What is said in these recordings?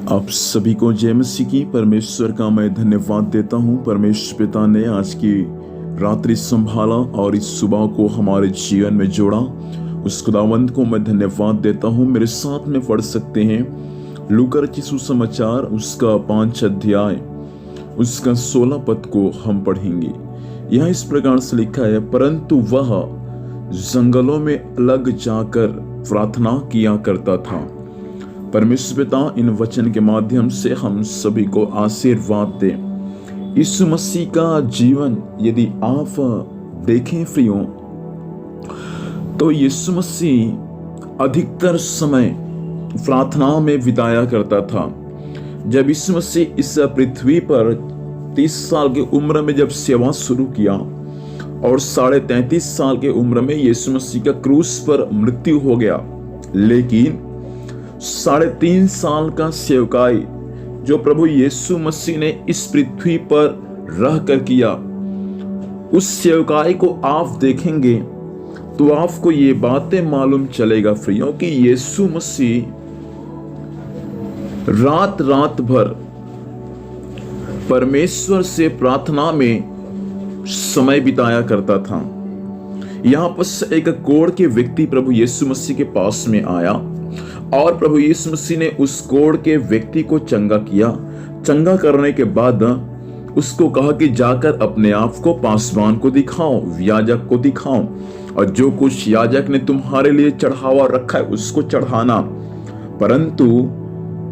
आप सभी को जय मसीह की। परमेश्वर का मैं धन्यवाद देता हूँ। परमेश्वर पिता ने आज की रात्रि संभाला और इस सुबह को हमारे जीवन में जोड़ा। उस खुदावंत को मैं धन्यवाद देता हूँ। मेरे साथ में पढ़ सकते हैं लूका रचित सुसमाचार उसका 5 अध्याय उसका 16 पद को हम पढ़ेंगे। यह इस प्रकार से लिखा है, परंतु वह जंगलों में अलग जाकर प्रार्थना किया करता था। परमेश्वर पिता इन वचन के माध्यम से हम सभी को आशीर्वाद दे। यीशु मसीह का जीवन यदि आप देखें प्रियो, तो यीशु मसीह अधिकतर समय प्रार्थना में बिताया करता था। जब यीशु मसीह इस पृथ्वी पर 30 साल की उम्र में जब सेवा शुरू किया और 33.5 साल की उम्र में यीशु मसीह का क्रूस पर मृत्यु हो गया, लेकिन 3.5 साल का सेवकाई जो प्रभु यीशु मसीह ने इस पृथ्वी पर रह कर किया, उस सेवकाई को आप देखेंगे तो आपको ये बातें मालूम चलेगा प्रियो कि यीशु मसीह रात रात भर परमेश्वर से प्रार्थना में समय बिताया करता था। यहां पर एक कोढ़ के व्यक्ति प्रभु यीशु मसीह के पास में आया और प्रभु यीशु मसीह ने उस कोढ़ के व्यक्ति को चंगा किया। चंगा करने के बाद उसको कहा कि जाकर अपने आप को पासवान को दिखाओ, याजक को दिखाओ, और जो कुछ याजक ने तुम्हारे लिए चढ़ावा रखा है उसको चढ़ाना। परंतु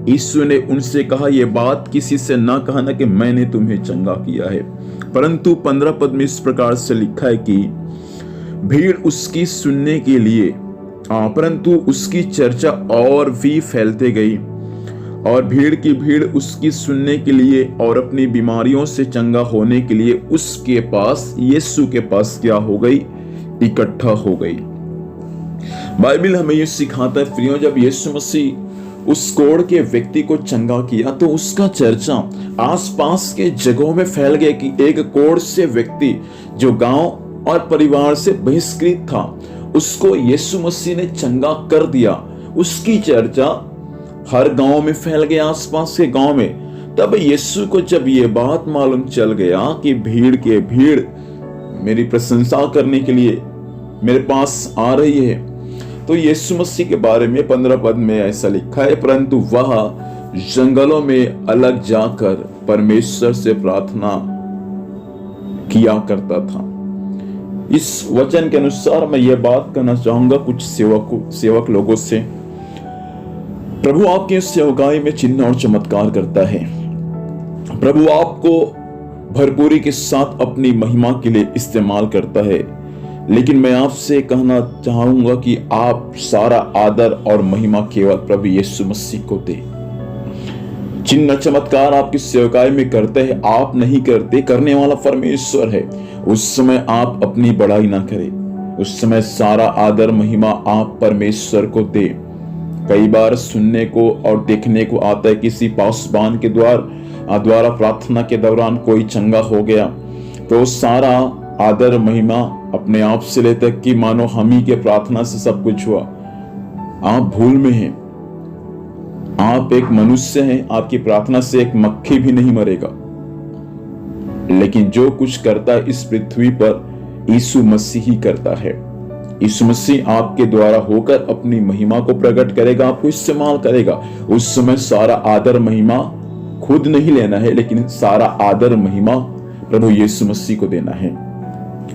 यीशु ने उनसे कहा, यह बात किसी से ना कहना कि मैंने तुम्हें चंगा किया है। परंतु 15 पद में इस प्रकार से लिखा है कि भीड़ उसकी सुनने के लिए परंतु उसकी चर्चा और भी फैलते गई और भीड़ की भीड़ उसकी सुनने के लिए और अपनी बीमारियों से चंगा होने के लिए उसके पास, यीशु के पास क्या हो गई, इकट्ठा हो गई। बाइबल हमें यह सिखाता है प्रियो, जब यीशु मसीह उस कोढ़ के व्यक्ति को चंगा किया तो उसका चर्चा आसपास के जगहों में फैल गया कि एक कोढ़ से व्यक्ति जो गांव और परिवार से बहिष्कृत था, उसको यीशु मसीह ने चंगा कर दिया। उसकी चर्चा हर गांव में फैल गया, आसपास के गांव में। तब यीशु को जब ये बात मालूम चल गया कि भीड़ के भीड़ मेरी प्रशंसा करने के लिए मेरे पास आ रही है, तो यीशु मसीह के बारे में 15 पद में ऐसा लिखा है, परंतु वह जंगलों में अलग जाकर परमेश्वर से प्रार्थना किया करता था। इस वचन के अनुसार मैं यह बात करना चाहूंगा कुछ सेवक लोगों से। प्रभु आपके सेवकाई में चिन्ह और चमत्कार करता है। प्रभु आपको भरपूरी के साथ अपनी महिमा के लिए इस्तेमाल करता है, लेकिन मैं आपसे कहना चाहूंगा कि आप सारा आदर और महिमा केवल प्रभु यीशु मसीह को दे। चिन्ह चमत्कार आपकी सेवकाई में करते हैं, आप नहीं करते, करने वाला परमेश्वर है। उस समय आप अपनी बड़ाई ना करें, उस समय सारा आदर महिमा आप परमेश्वर को दे। कई बार सुनने को और देखने को आता है किसी पासवान के द्वारा प्रार्थना के दौरान कोई चंगा हो गया, तो सारा आदर महिमा अपने आप से लेते कि मानो हम ही के प्रार्थना से सब कुछ हुआ। आप भूल में हैं। आप एक मनुष्य हैं, आपकी प्रार्थना से एक मक्खी भी नहीं मरेगा, लेकिन जो कुछ करता है इस पृथ्वी पर यीशु मसीह ही करता है। यीशु मसीह आपके द्वारा होकर अपनी महिमा को प्रकट करेगा, आपको इस्तेमाल करेगा। उस समय सारा आदर महिमा खुद नहीं लेना है, लेकिन सारा आदर महिमा प्रभु यीशु मसीह को देना है।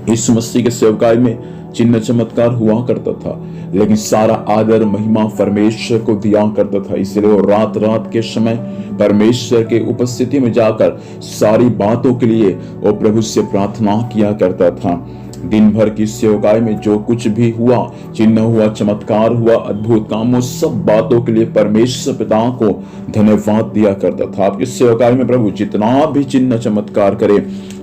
यीशु मसीह के सेवकाई में चिन्ह चमत्कार हुआ करता था, लेकिन सारा आदर महिमा परमेश्वर को दिया करता था। इसलिए वो रात रात के समय परमेश्वर के उपस्थिति में जाकर सारी बातों के लिए वो प्रभु से प्रार्थना किया करता था। दिन भर की सेवकाई में जो कुछ भी हुआ, चिन्ह हुआ, चमत्कार हुआ, अद्भुत कामों, सब बातों के लिए परमेश्वर पिता को धन्यवाद दिया करता था। आपकी सेवकाई में प्रभु जितना भी चिन्ह चमत्कार करे,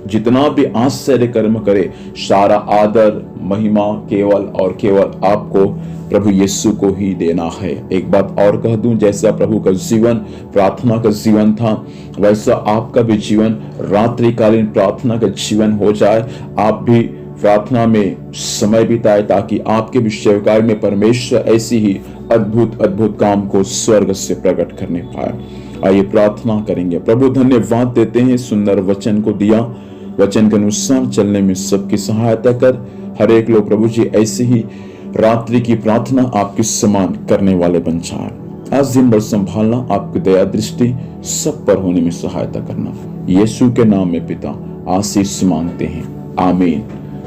जितना भी आश्चर्य कर्म करे, सारा आदर महिमा केवल और केवल आपको प्रभु यीशु को ही देना है। एक बात और कह दूं, जैसा प्रभु का जीवन प्रार्थना का जीवन था, वैसा आपका भी जीवन रात्रिकालीन प्रार्थना का जीवन हो जाए। आप भी प्रार्थना में समय बिताए ताकि आपके भी सेवकाई में परमेश्वर ऐसी ही अद्भुत अद्भुत काम को स्वर्ग से प्रकट करने पाए। आइए प्रार्थना करेंगे। प्रभु धन्यवाद देते हैं, सुंदर वचन को दिया, वचन के अनुसार चलने में सबकी सहायता कर। हर एक लोग प्रभु जी ऐसे ही रात्रि की प्रार्थना आपके समान करने वाले बन जाए। आज दिन भर संभालना, आपकी दया दृष्टि सब पर होने में सहायता करना। यीशु के नाम में पिता आशीष मांगते हैं, आमीन।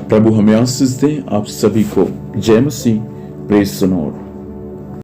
प्रभु हमें आशीष दे। आप सभी को जय मसीह। Praise the Lord.